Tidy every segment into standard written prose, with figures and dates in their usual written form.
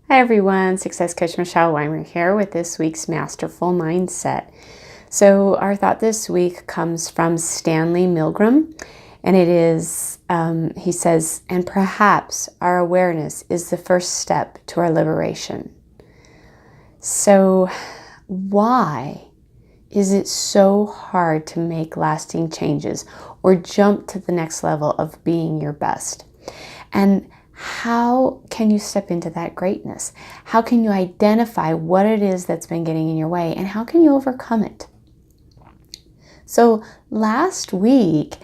Hi everyone, Success Coach Michelle Weimer here with this week's Masterful Mindset. So our thought this week comes from Stanley Milgram, and it is, he says, and perhaps our awareness is the first step to our liberation. So why is it so hard to make lasting changes or jump to the next level of being your best? And how can you step into that greatness? How can you identify what it is that's been getting in your way, and how can you overcome it? So last week,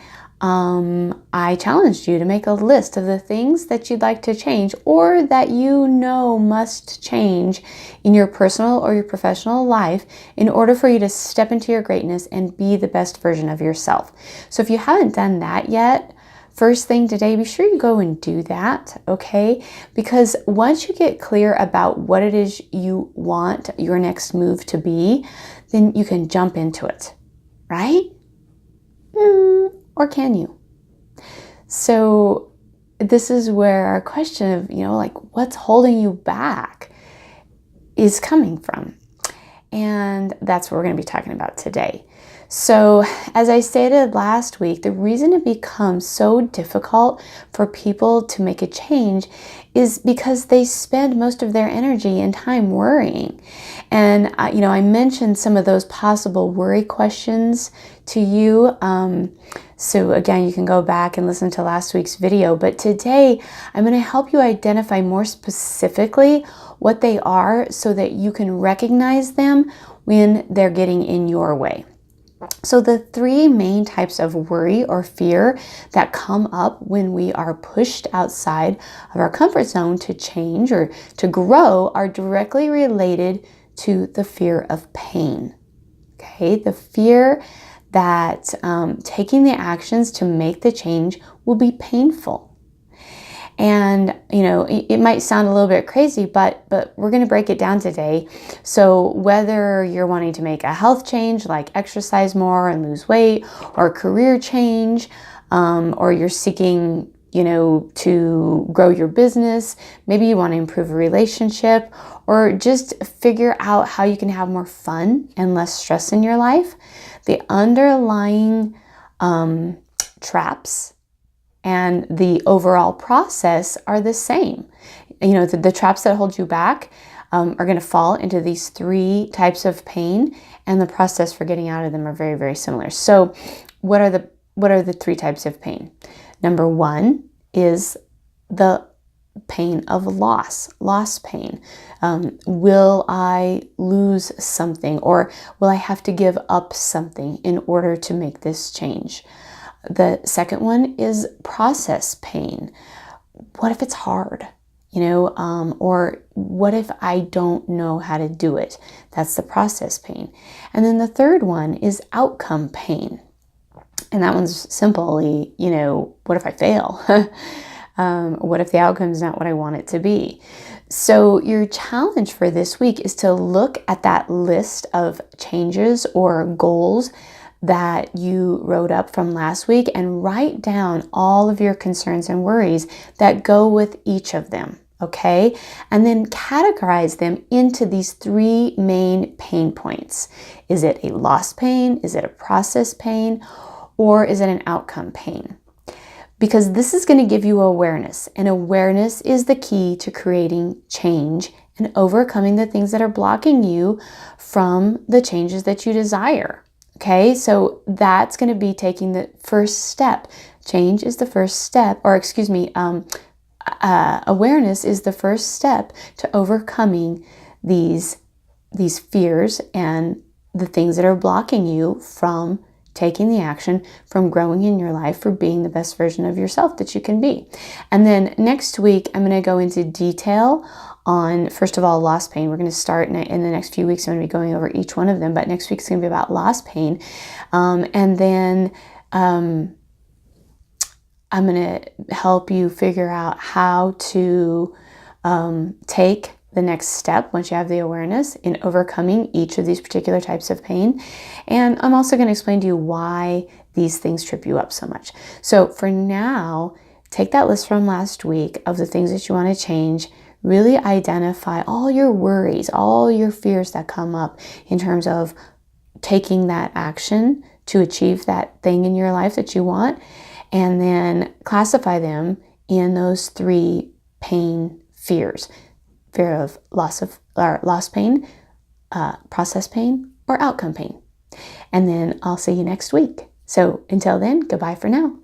I challenged you to make a list of the things that you'd like to change or that you know must change in your personal or your professional life in order for you to step into your greatness and be the best version of yourself. So if you haven't done that yet, first thing today, be sure you go and do that, okay? Because once you get clear about what it is you want your next move to be, then you can jump into it, right? Or can you? So this is where our question of, what's holding you back is coming from. And that's what we're going to be talking about today. So as I stated last week, the reason it becomes so difficult for people to make a change is because they spend most of their energy and time worrying. And, I mentioned some of those possible worry questions to you. So again, you can go back and listen to last week's video. But today, I'm going to help you identify more specifically what they are so that you can recognize them when they're getting in your way. So the three main types of worry or fear that come up when we are pushed outside of our comfort zone to change or to grow are directly related to the fear of pain. Okay, the fear that taking the actions to make the change will be painful. And, it might sound a little bit crazy, but we're going to break it down today. So whether you're wanting to make a health change, like exercise more and lose weight, or a career change, or you're seeking, to grow your business, maybe you want to improve a relationship, or just figure out how you can have more fun and less stress in your life, the underlying traps and the overall process are the same. The traps that hold you back are going to fall into these three types of pain, and the process for getting out of them are very, very similar. So what are the three types of pain? Number one is the pain of loss pain. Will I lose something, or will I have to give up something in order to make this change? The second one is process pain. What if it's hard? Or what if I don't know how to do it? That's the process pain. And then the third one is outcome pain. And that one's simply, what if I fail? What if the outcome is not what I want it to be? So your challenge for this week is to look at that list of changes or goals that you wrote up from last week and write down all of your concerns and worries that go with each of them, okay? And then categorize them into these three main pain points. Is it a loss pain? Is it a process pain? Or is it an outcome pain? Because this is going to give you awareness, and awareness is the key to creating change and overcoming the things that are blocking you from the changes that you desire. Okay, so that's going to be taking the first step. Change is the first step, awareness is the first step to overcoming these fears and the things that are blocking you from taking the action, from growing in your life, for being the best version of yourself that you can be. And then next week, I'm going to go into detail on, first of all, loss pain. We're going to start in the next few weeks. I'm going to be going over each one of them, but next week's going to be about loss pain. And then I'm going to help you figure out how to take the next step once you have the awareness in overcoming each of these particular types of pain. And I'm also going to explain to you why these things trip you up so much. So for now, take that list from last week of the things that you want to change, really identify all your worries, all your fears that come up in terms of taking that action to achieve that thing in your life that you want, and then classify them in those 3 pain fears: fear of loss pain, process pain, or outcome pain. And then I'll see you next week. So until then, goodbye for now.